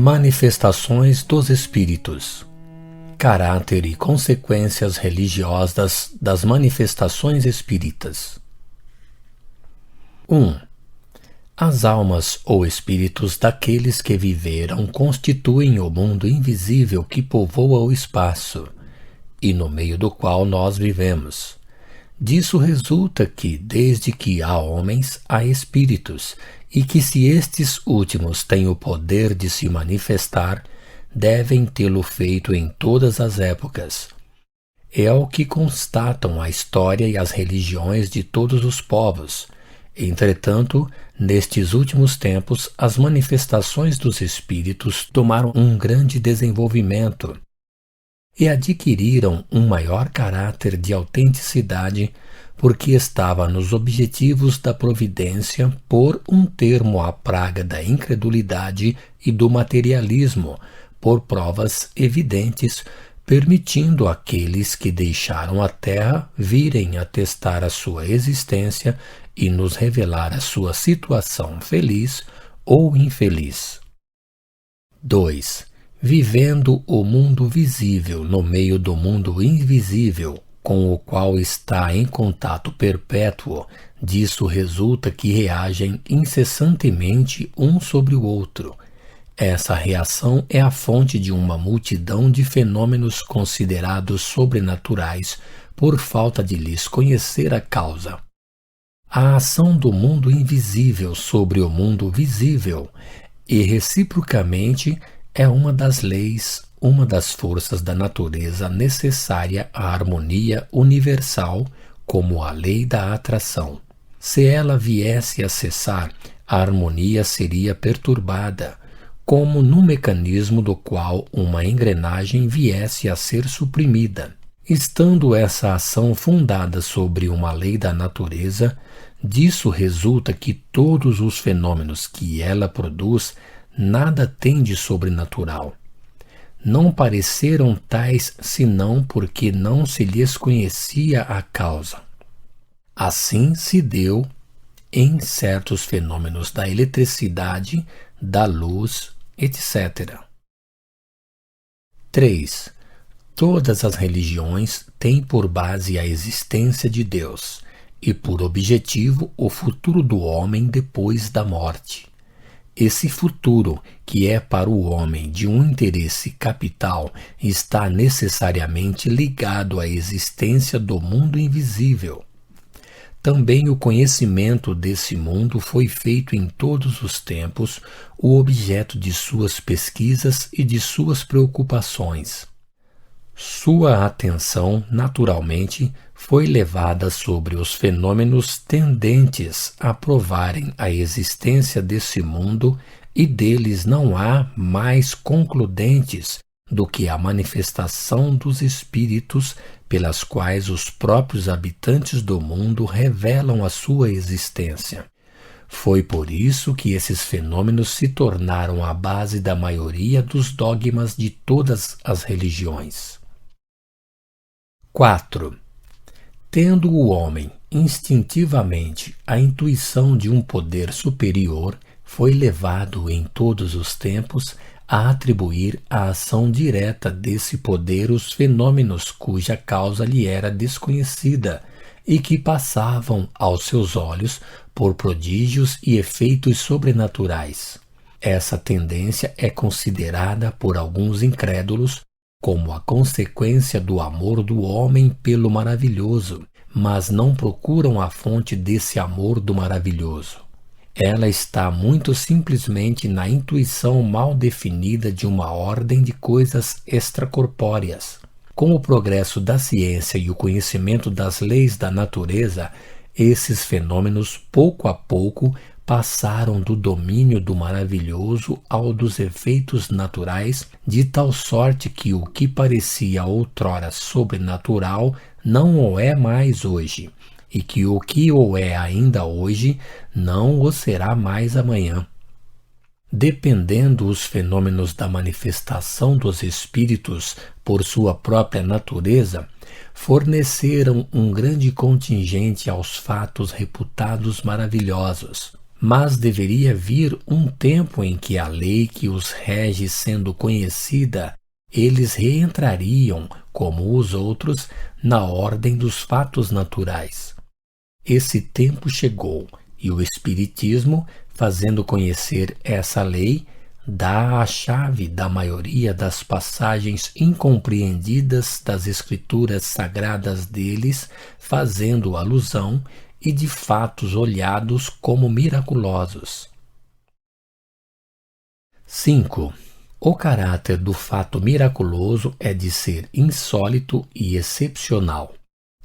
Manifestações dos Espíritos. Caráter e consequências religiosas das manifestações espíritas. 1. As almas ou espíritos daqueles que viveram constituem o mundo invisível que povoa o espaço, e no meio do qual nós vivemos. Disso resulta que, desde que há homens, há espíritos, e que se estes últimos têm o poder de se manifestar, devem tê-lo feito em todas as épocas. É o que constatam a história e as religiões de todos os povos. Entretanto, nestes últimos tempos, as manifestações dos espíritos tomaram um grande desenvolvimento e adquiriram um maior caráter de autenticidade, porque estava nos objetivos da providência pôr um termo à praga da incredulidade e do materialismo, por provas evidentes, permitindo àqueles que deixaram a Terra virem atestar a sua existência e nos revelar a sua situação feliz ou infeliz. 2. Vivendo o mundo visível no meio do mundo invisível, com o qual está em contato perpétuo, disso resulta que reagem incessantemente um sobre o outro. Essa reação é a fonte de uma multidão de fenômenos considerados sobrenaturais por falta de lhes conhecer a causa. A ação do mundo invisível sobre o mundo visível e, reciprocamente, é uma das leis, uma das forças da natureza necessária à harmonia universal, como a lei da atração. Se ela viesse a cessar, a harmonia seria perturbada, como no mecanismo do qual uma engrenagem viesse a ser suprimida. Estando essa ação fundada sobre uma lei da natureza, disso resulta que todos os fenômenos que ela produz nada têm de sobrenatural. Não pareceram tais senão porque não se lhes conhecia a causa. Assim se deu em certos fenômenos da eletricidade, da luz, etc. 3. Todas as religiões têm por base a existência de Deus e por objetivo o futuro do homem depois da morte. Esse futuro, que é para o homem de um interesse capital, está necessariamente ligado à existência do mundo invisível. Também o conhecimento desse mundo foi feito em todos os tempos o objeto de suas pesquisas e de suas preocupações. Sua atenção, naturalmente, foi levada sobre os fenômenos tendentes a provarem a existência desse mundo, e deles não há mais concludentes do que a manifestação dos espíritos, pelas quais os próprios habitantes do mundo revelam a sua existência. Foi por isso que esses fenômenos se tornaram a base da maioria dos dogmas de todas as religiões. 4. Tendo o homem instintivamente a intuição de um poder superior, foi levado em todos os tempos a atribuir à ação direta desse poder os fenômenos cuja causa lhe era desconhecida e que passavam aos seus olhos por prodígios e efeitos sobrenaturais. Essa tendência é considerada por alguns incrédulos como a consequência do amor do homem pelo maravilhoso, mas não procuram a fonte desse amor do maravilhoso. Ela está muito simplesmente na intuição mal definida de uma ordem de coisas extracorpóreas. Com o progresso da ciência e o conhecimento das leis da natureza, esses fenômenos, pouco a pouco, passaram do domínio do maravilhoso ao dos efeitos naturais, de tal sorte que o que parecia outrora sobrenatural não o é mais hoje, e que o que o é ainda hoje não o será mais amanhã. Dependendo os fenômenos da manifestação dos espíritos por sua própria natureza, forneceram um grande contingente aos fatos reputados maravilhosos. mas deveria vir um tempo em que a lei que os rege sendo conhecida, eles reentrariam, como os outros, na ordem dos fatos naturais. Esse tempo chegou, e o Espiritismo, fazendo conhecer essa lei, dá a chave da maioria das passagens incompreendidas das escrituras sagradas deles, fazendo alusão e de fatos olhados como miraculosos. 5. O caráter do fato miraculoso é de ser insólito e excepcional.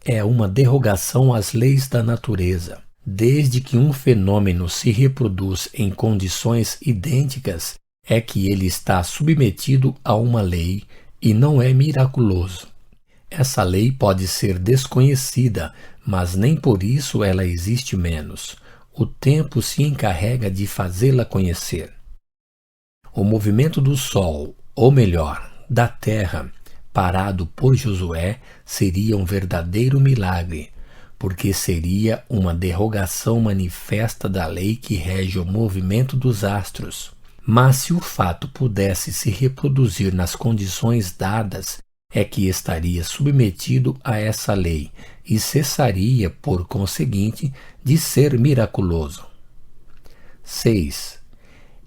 É uma derrogação às leis da natureza. Desde que um fenômeno se reproduz em condições idênticas, é que ele está submetido a uma lei e não é miraculoso. Essa lei pode ser desconhecida, mas nem por isso ela existe menos. O tempo se encarrega de fazê-la conhecer. O movimento do Sol, ou melhor, da Terra, parado por Josué, seria um verdadeiro milagre, porque seria uma derrogação manifesta da lei que rege o movimento dos astros. Mas se o fato pudesse se reproduzir nas condições dadas, é que estaria submetido a essa lei e cessaria, por conseguinte, de ser miraculoso. 6.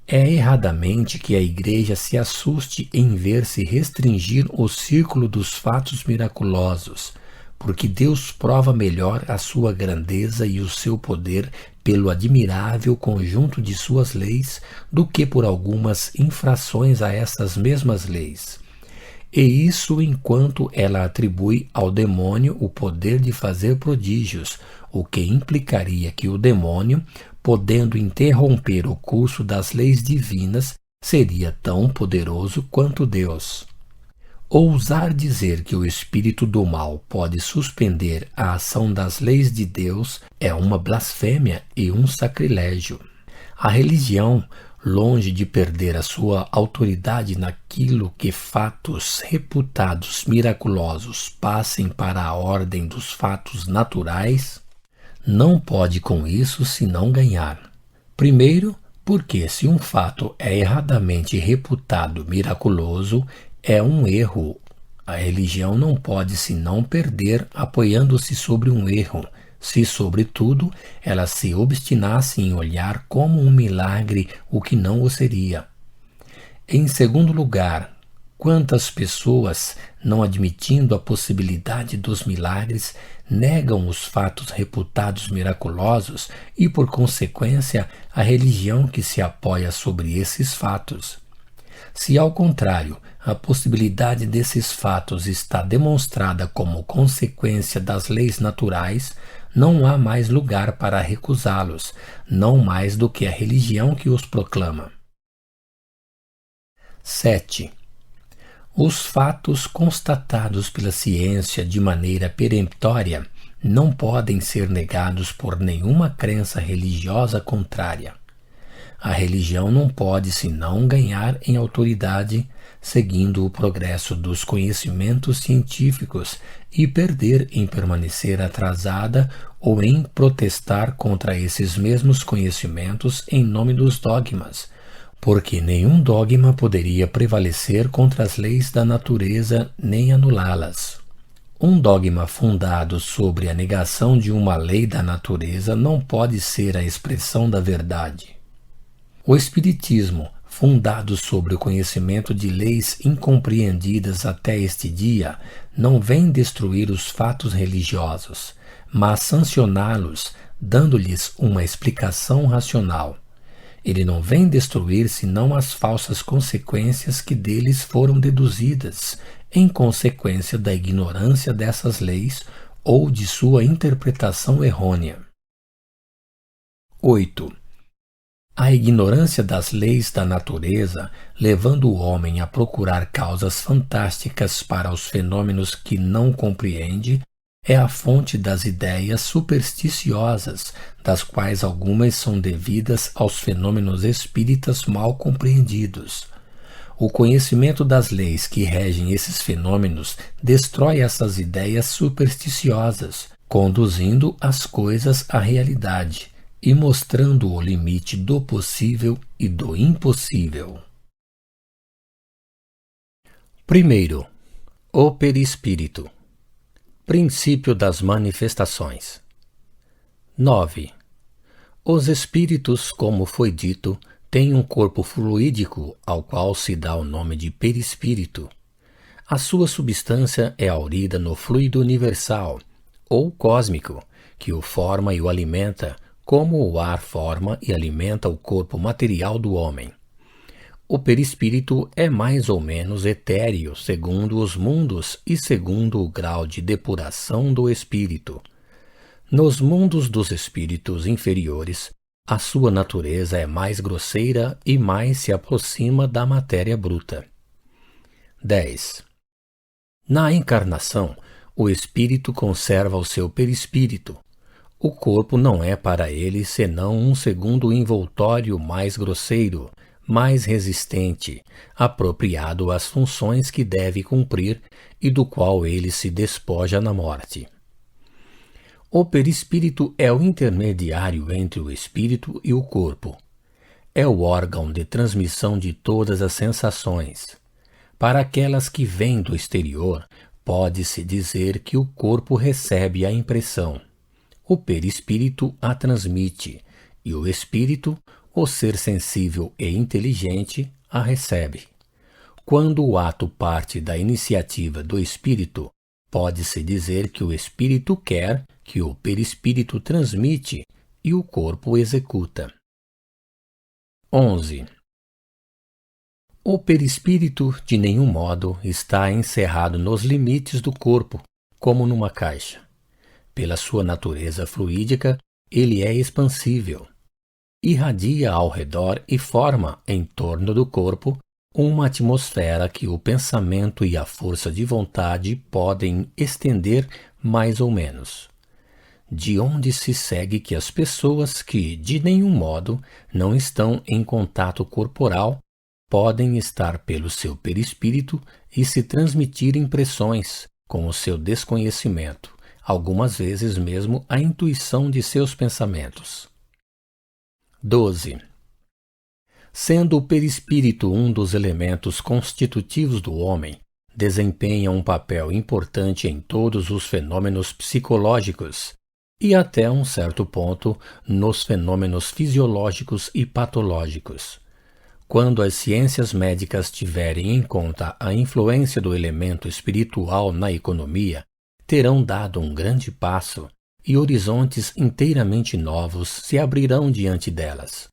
É erradamente que a Igreja se assuste em ver-se restringir o círculo dos fatos miraculosos, porque Deus prova melhor a sua grandeza e o seu poder pelo admirável conjunto de suas leis do que por algumas infrações a essas mesmas leis. E isso enquanto ela atribui ao demônio o poder de fazer prodígios, o que implicaria que o demônio, podendo interromper o curso das leis divinas, seria tão poderoso quanto Deus. Ousar dizer que o espírito do mal pode suspender a ação das leis de Deus é uma blasfêmia e um sacrilégio. A religião, longe de perder a sua autoridade naquilo que fatos reputados miraculosos passem para a ordem dos fatos naturais, não pode com isso senão ganhar. Primeiro, porque se um fato é erradamente reputado miraculoso, é um erro. A religião não pode senão perder apoiando-se sobre um erro, se, sobretudo, ela se obstinasse em olhar como um milagre o que não o seria. Em segundo lugar, quantas pessoas, não admitindo a possibilidade dos milagres, negam os fatos reputados miraculosos e, por consequência, a religião que se apoia sobre esses fatos. Se, ao contrário, a possibilidade desses fatos está demonstrada como consequência das leis naturais, não há mais lugar para recusá-los, não mais do que a religião que os proclama. 7. Os fatos constatados pela ciência de maneira peremptória não podem ser negados por nenhuma crença religiosa contrária. A religião não pode senão ganhar em autoridade, seguindo o progresso dos conhecimentos científicos, e perder em permanecer atrasada ou em protestar contra esses mesmos conhecimentos em nome dos dogmas, porque nenhum dogma poderia prevalecer contra as leis da natureza nem anulá-las. Um dogma fundado sobre a negação de uma lei da natureza não pode ser a expressão da verdade. O Espiritismo, fundado sobre o conhecimento de leis incompreendidas até este dia, não vem destruir os fatos religiosos, mas sancioná-los, dando-lhes uma explicação racional. Ele não vem destruir senão as falsas consequências que deles foram deduzidas, em consequência da ignorância dessas leis ou de sua interpretação errônea. 8. A ignorância das leis da natureza, levando o homem a procurar causas fantásticas para os fenômenos que não compreende, é a fonte das ideias supersticiosas, das quais algumas são devidas aos fenômenos espíritas mal compreendidos. O conhecimento das leis que regem esses fenômenos destrói essas ideias supersticiosas, conduzindo as coisas à realidade, e mostrando o limite do possível e do impossível. Primeiro, o perispírito. Princípio das manifestações. 9. Os espíritos, como foi dito, têm um corpo fluídico ao qual se dá o nome de perispírito. A sua substância é aurida no fluido universal, ou cósmico, que o forma e o alimenta, como o ar forma e alimenta o corpo material do homem. O perispírito é mais ou menos etéreo segundo os mundos e segundo o grau de depuração do espírito. Nos mundos dos espíritos inferiores, a sua natureza é mais grosseira e mais se aproxima da matéria bruta. 10. Na encarnação, o espírito conserva o seu perispírito. O corpo não é para ele senão um segundo envoltório mais grosseiro, mais resistente, apropriado às funções que deve cumprir e do qual ele se despoja na morte. O perispírito é o intermediário entre o espírito e o corpo. É o órgão de transmissão de todas as sensações. Para aquelas que vêm do exterior, pode-se dizer que o corpo recebe a impressão. O perispírito a transmite, e o espírito, o ser sensível e inteligente, a recebe. Quando o ato parte da iniciativa do espírito, pode-se dizer que o espírito quer, que o perispírito transmite e o corpo executa. 11. O perispírito, de nenhum modo, está encerrado nos limites do corpo, como numa caixa. Pela sua natureza fluídica, ele é expansível. Irradia ao redor e forma, em torno do corpo, uma atmosfera que o pensamento e a força de vontade podem estender mais ou menos. De onde se segue que as pessoas que, de nenhum modo, não estão em contato corporal, podem estar pelo seu perispírito e se transmitir impressões, com o seu desconhecimento, algumas vezes mesmo a intuição de seus pensamentos. 12. Sendo o perispírito um dos elementos constitutivos do homem, desempenha um papel importante em todos os fenômenos psicológicos e até um certo ponto nos fenômenos fisiológicos e patológicos. Quando as ciências médicas tiverem em conta a influência do elemento espiritual na economia, terão dado um grande passo e horizontes inteiramente novos se abrirão diante delas.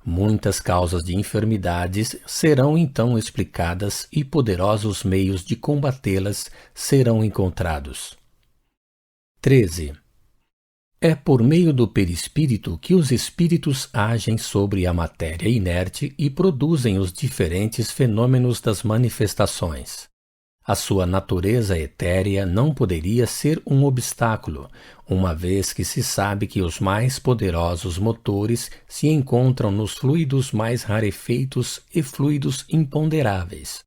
Muitas causas de enfermidades serão então explicadas e poderosos meios de combatê-las serão encontrados. 13. É por meio do perispírito que os espíritos agem sobre a matéria inerte e produzem os diferentes fenômenos das manifestações. A sua natureza etérea não poderia ser um obstáculo, uma vez que se sabe que os mais poderosos motores se encontram nos fluidos mais rarefeitos e fluidos imponderáveis.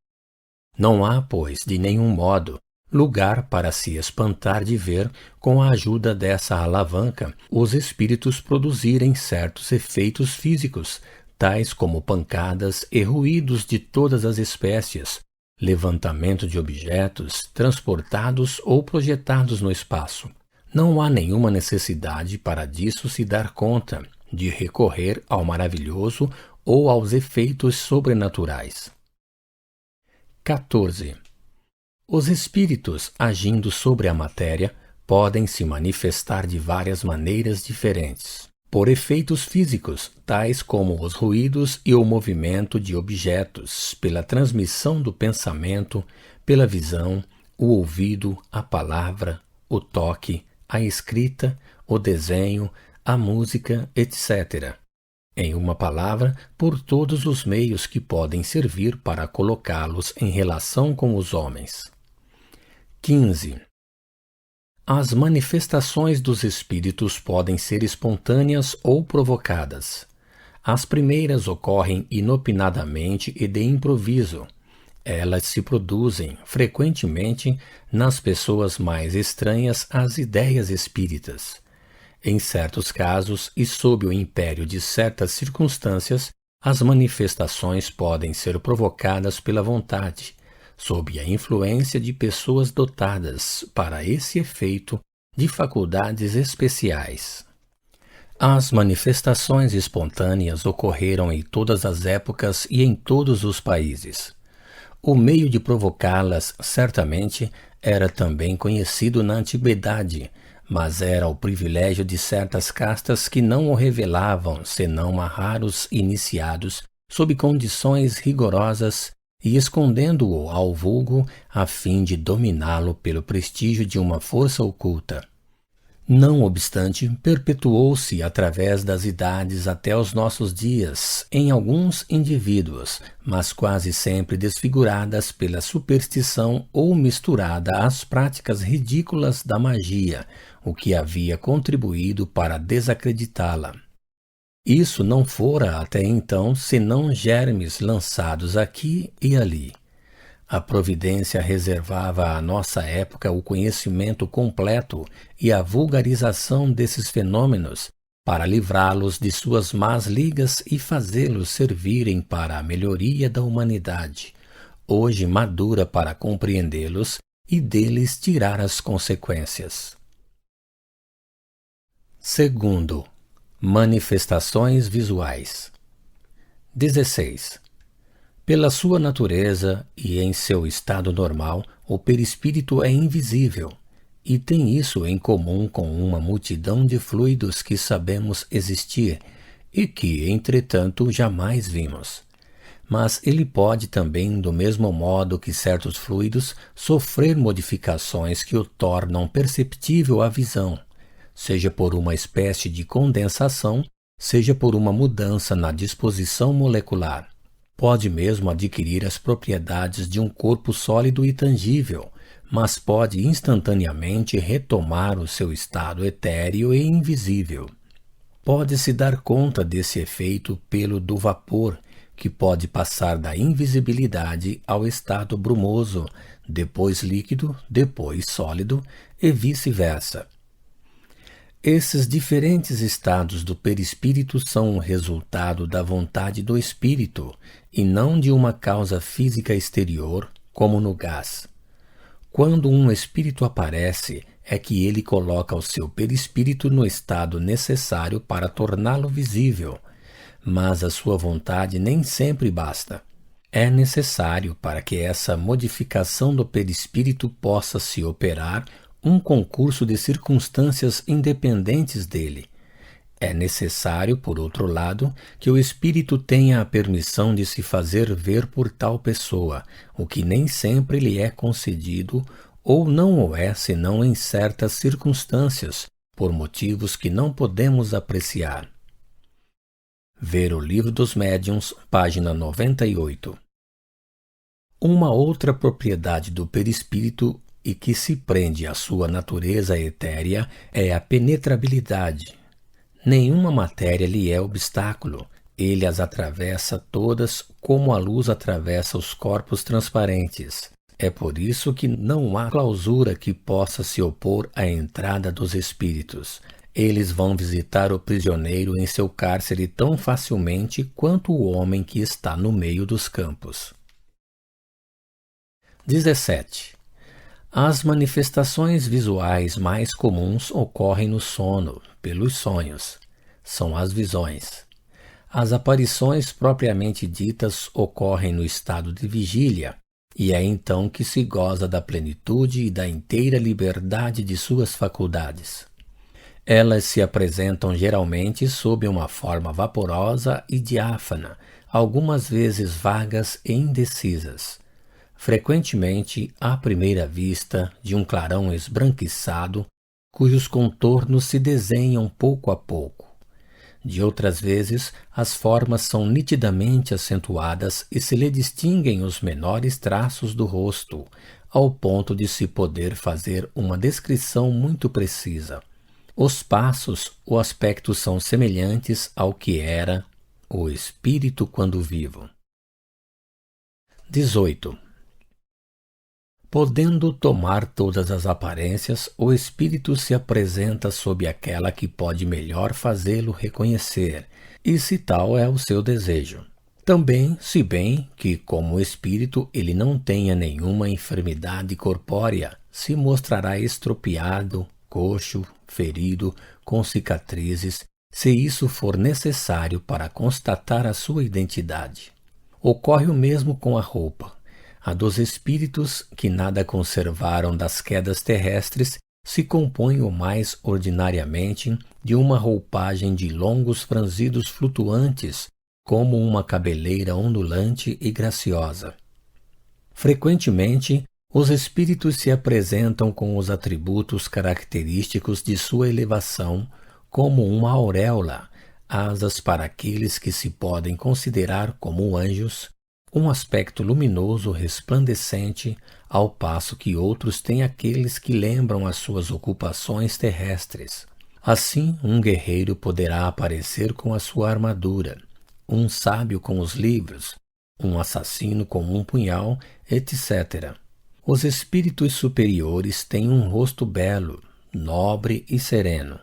Não há, pois, de nenhum modo, lugar para se espantar de ver, com a ajuda dessa alavanca, os espíritos produzirem certos efeitos físicos, tais como pancadas e ruídos de todas as espécies, levantamento de objetos transportados ou projetados no espaço. Não há nenhuma necessidade para disso se dar conta, de recorrer ao maravilhoso ou aos efeitos sobrenaturais. 14. Os espíritos, agindo sobre a matéria, podem se manifestar de várias maneiras diferentes. Por efeitos físicos, tais como os ruídos e o movimento de objetos, pela transmissão do pensamento, pela visão, o ouvido, a palavra, o toque, a escrita, o desenho, a música, etc. Em uma palavra, por todos os meios que podem servir para colocá-los em relação com os homens. 15. As manifestações dos espíritos podem ser espontâneas ou provocadas. As primeiras ocorrem inopinadamente e de improviso. Elas se produzem, frequentemente, nas pessoas mais estranhas às ideias espíritas. Em certos casos e sob o império de certas circunstâncias, as manifestações podem ser provocadas pela vontade, sob a influência de pessoas dotadas, para esse efeito, de faculdades especiais. As manifestações espontâneas ocorreram em todas as épocas e em todos os países. O meio de provocá-las, certamente, era também conhecido na antiguidade, mas era o privilégio de certas castas que não o revelavam senão a raros iniciados, sob condições rigorosas e escondendo-o ao vulgo a fim de dominá-lo pelo prestígio de uma força oculta. Não obstante, perpetuou-se através das idades até os nossos dias em alguns indivíduos, mas quase sempre desfiguradas pela superstição ou misturada às práticas ridículas da magia, o que havia contribuído para desacreditá-la. Isso não fora até então senão germes lançados aqui e ali. A providência reservava à nossa época o conhecimento completo e a vulgarização desses fenômenos para livrá-los de suas más ligas e fazê-los servirem para a melhoria da humanidade, hoje madura para compreendê-los e deles tirar as consequências. Segundo, manifestações visuais. 16. Pela sua natureza e em seu estado normal, o perispírito é invisível e tem isso em comum com uma multidão de fluidos que sabemos existir e que, entretanto, jamais vimos. Mas ele pode também, do mesmo modo que certos fluidos, sofrer modificações que o tornam perceptível à visão, seja por uma espécie de condensação, seja por uma mudança na disposição molecular. Pode mesmo adquirir as propriedades de um corpo sólido e tangível, mas pode instantaneamente retomar o seu estado etéreo e invisível. Pode-se dar conta desse efeito pelo do vapor, que pode passar da invisibilidade ao estado brumoso, depois líquido, depois sólido, e vice-versa. Esses diferentes estados do perispírito são o resultado da vontade do espírito e não de uma causa física exterior, como no gás. Quando um espírito aparece, é que ele coloca o seu perispírito no estado necessário para torná-lo visível, mas a sua vontade nem sempre basta. É necessário, para que essa modificação do perispírito possa se operar, um concurso de circunstâncias independentes dele. É necessário, por outro lado, que o espírito tenha a permissão de se fazer ver por tal pessoa, o que nem sempre lhe é concedido, ou não o é senão em certas circunstâncias, por motivos que não podemos apreciar. Ver o Livro dos Médiuns, página 98. Uma outra propriedade do perispírito e que se prende à sua natureza etérea é a penetrabilidade. Nenhuma matéria lhe é obstáculo, ele as atravessa todas como a luz atravessa os corpos transparentes. É por isso que não há clausura que possa se opor à entrada dos espíritos. Eles vão visitar o prisioneiro em seu cárcere tão facilmente quanto o homem que está no meio dos campos. 17. As manifestações visuais mais comuns ocorrem no sono, pelos sonhos. São as visões. As aparições propriamente ditas ocorrem no estado de vigília, e é então que se goza da plenitude e da inteira liberdade de suas faculdades. Elas se apresentam geralmente sob uma forma vaporosa e diáfana, algumas vezes vagas e indecisas. Frequentemente, à primeira vista, de um clarão esbranquiçado, cujos contornos se desenham pouco a pouco. De outras vezes, as formas são nitidamente acentuadas e se lhe distinguem os menores traços do rosto, ao ponto de se poder fazer uma descrição muito precisa. Os passos, o aspecto são semelhantes ao que era o espírito quando vivo. 18. Podendo tomar todas as aparências, o espírito se apresenta sob aquela que pode melhor fazê-lo reconhecer, e se tal é o seu desejo. Também, se bem que, como espírito, ele não tenha nenhuma enfermidade corpórea, se mostrará estropiado, coxo, ferido, com cicatrizes, se isso for necessário para constatar a sua identidade. Ocorre o mesmo com a roupa. A dos espíritos que nada conservaram das quedas terrestres se compõe o mais ordinariamente de uma roupagem de longos franzidos flutuantes, como uma cabeleira ondulante e graciosa. Frequentemente, os espíritos se apresentam com os atributos característicos de sua elevação, como uma auréola, asas para aqueles que se podem considerar como anjos, um aspecto luminoso resplandecente, ao passo que outros têm aqueles que lembram as suas ocupações terrestres. Assim, um guerreiro poderá aparecer com a sua armadura, um sábio com os livros, um assassino com um punhal, etc. Os espíritos superiores têm um rosto belo, nobre e sereno.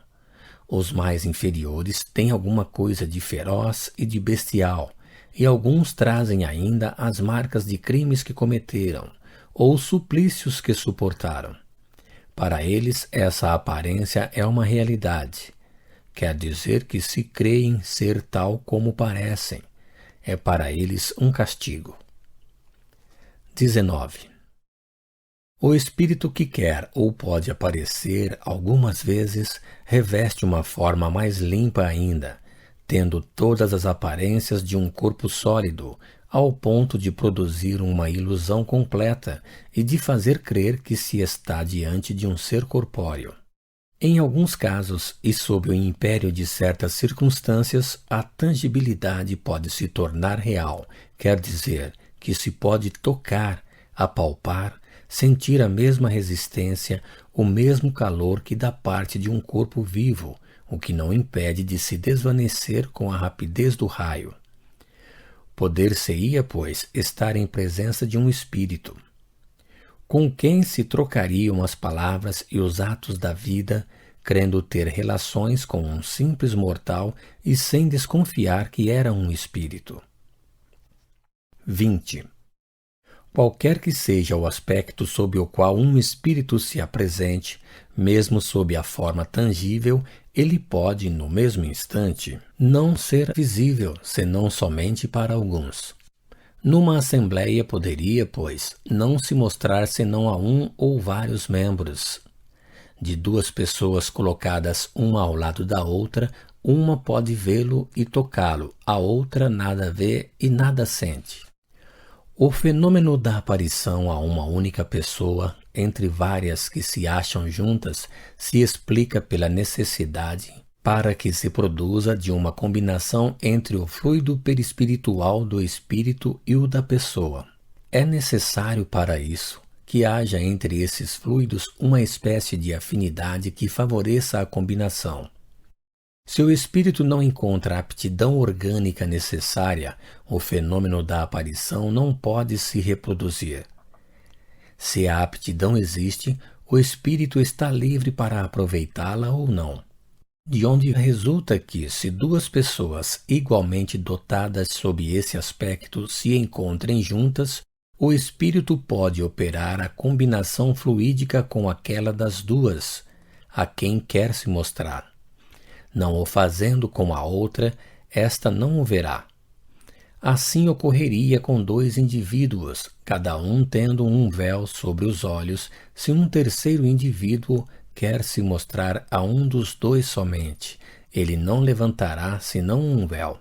Os mais inferiores têm alguma coisa de feroz e de bestial, e alguns trazem ainda as marcas de crimes que cometeram, ou suplícios que suportaram. Para eles, essa aparência é uma realidade. Quer dizer que se creem ser tal como parecem. É para eles um castigo. 19. O espírito que quer ou pode aparecer algumas vezes reveste uma forma mais limpa ainda, tendo todas as aparências de um corpo sólido, ao ponto de produzir uma ilusão completa e de fazer crer que se está diante de um ser corpóreo. Em alguns casos, e sob o império de certas circunstâncias, a tangibilidade pode se tornar real, quer dizer que se pode tocar, apalpar, sentir a mesma resistência, o mesmo calor que da parte de um corpo vivo, o que não impede de se desvanecer com a rapidez do raio. Poder-se-ia, pois, estar em presença de um espírito, com quem se trocariam as palavras e os atos da vida, crendo ter relações com um simples mortal e sem desconfiar que era um espírito. 20. Qualquer que seja o aspecto sob o qual um espírito se apresente, mesmo sob a forma tangível, ele pode, no mesmo instante, não ser visível, senão somente para alguns. Numa assembleia poderia, pois, não se mostrar senão a um ou vários membros. De duas pessoas colocadas uma ao lado da outra, uma pode vê-lo e tocá-lo, a outra nada vê e nada sente. O fenômeno da aparição a uma única pessoa, entre várias que se acham juntas, se explica pela necessidade para que se produza de uma combinação entre o fluido perispiritual do espírito e o da pessoa. É necessário para isso que haja entre esses fluidos uma espécie de afinidade que favoreça a combinação. Se o espírito não encontra a aptidão orgânica necessária, o fenômeno da aparição não pode se reproduzir. Se a aptidão existe, o espírito está livre para aproveitá-la ou não. De onde resulta que, se duas pessoas igualmente dotadas sob esse aspecto se encontrem juntas, o espírito pode operar a combinação fluídica com aquela das duas, a quem quer se mostrar. Não o fazendo com a outra, esta não o verá. Assim ocorreria com dois indivíduos, cada um tendo um véu sobre os olhos, se um terceiro indivíduo quer se mostrar a um dos dois somente, ele não levantará senão um véu.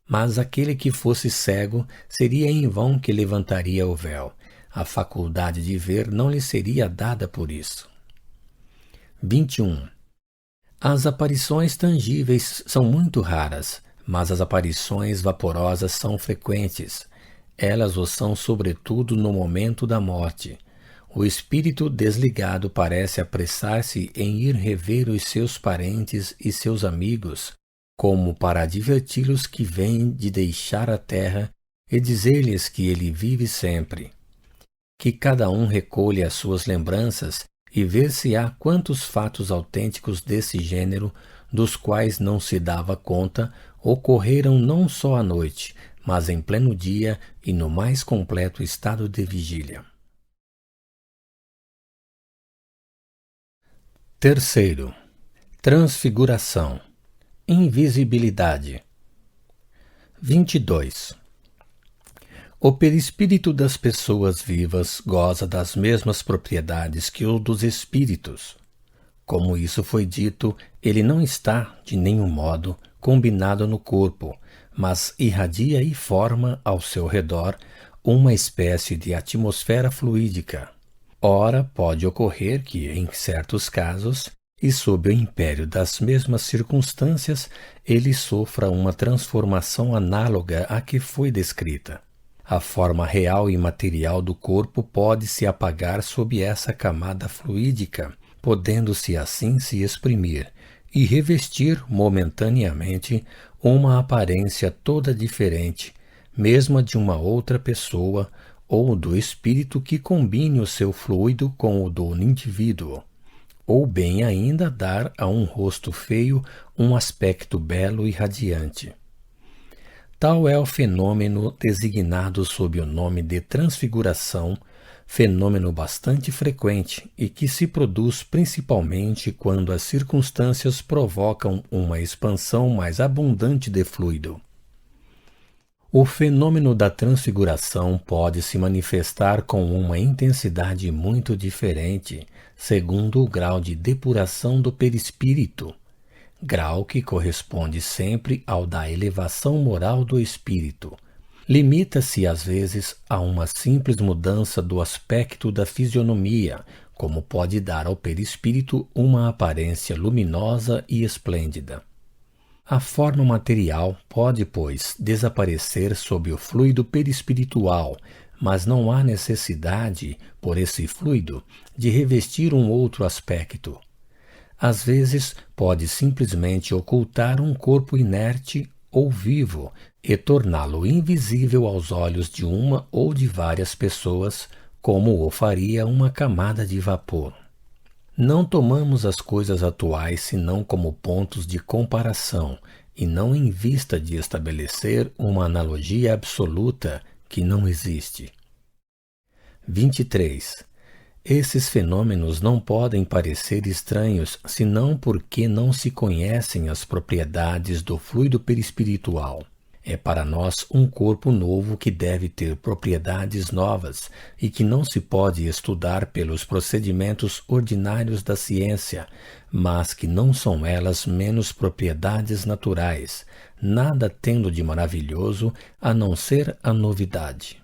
Mas aquele que fosse cego, seria em vão que levantaria o véu. A faculdade de ver não lhe seria dada por isso. 21. As aparições tangíveis são muito raras, mas as aparições vaporosas são frequentes. Elas o são sobretudo no momento da morte. O espírito desligado parece apressar-se em ir rever os seus parentes e seus amigos, como para adverti-los que vêm de deixar a terra e dizer-lhes que ele vive sempre. Que cada um recolha as suas lembranças e ver-se-á quantos fatos autênticos desse gênero, dos quais não se dava conta, ocorreram não só à noite, mas em pleno dia e no mais completo estado de vigília. Terceiro, transfiguração, invisibilidade. 22. O perispírito das pessoas vivas goza das mesmas propriedades que o dos espíritos. Como isso foi dito, ele não está, de nenhum modo, combinado no corpo, mas irradia e forma ao seu redor uma espécie de atmosfera fluídica. Ora, pode ocorrer que, em certos casos, e sob o império das mesmas circunstâncias, ele sofra uma transformação análoga à que foi descrita. A forma real e material do corpo pode se apagar sob essa camada fluídica, podendo-se assim se exprimir e revestir momentaneamente uma aparência toda diferente, mesmo a de uma outra pessoa ou do espírito que combine o seu fluido com o do indivíduo, ou bem ainda dar a um rosto feio um aspecto belo e radiante. Tal é o fenômeno designado sob o nome de transfiguração, fenômeno bastante frequente e que se produz principalmente quando as circunstâncias provocam uma expansão mais abundante de fluido. O fenômeno da transfiguração pode se manifestar com uma intensidade muito diferente, segundo o grau de depuração do perispírito, grau que corresponde sempre ao da elevação moral do espírito. Limita-se às vezes a uma simples mudança do aspecto da fisionomia, como pode dar ao perispírito uma aparência luminosa e esplêndida. A forma material pode, pois, desaparecer sob o fluido perispiritual, mas não há necessidade, por esse fluido, de revestir um outro aspecto. Às vezes, pode simplesmente ocultar um corpo inerte ou vivo e torná-lo invisível aos olhos de uma ou de várias pessoas, como o faria uma camada de vapor. Não tomamos as coisas atuais senão como pontos de comparação e não em vista de estabelecer uma analogia absoluta que não existe. 23. Esses fenômenos não podem parecer estranhos senão porque não se conhecem as propriedades do fluido perispiritual. É para nós um corpo novo que deve ter propriedades novas e que não se pode estudar pelos procedimentos ordinários da ciência, mas que não são elas menos propriedades naturais, nada tendo de maravilhoso a não ser a novidade.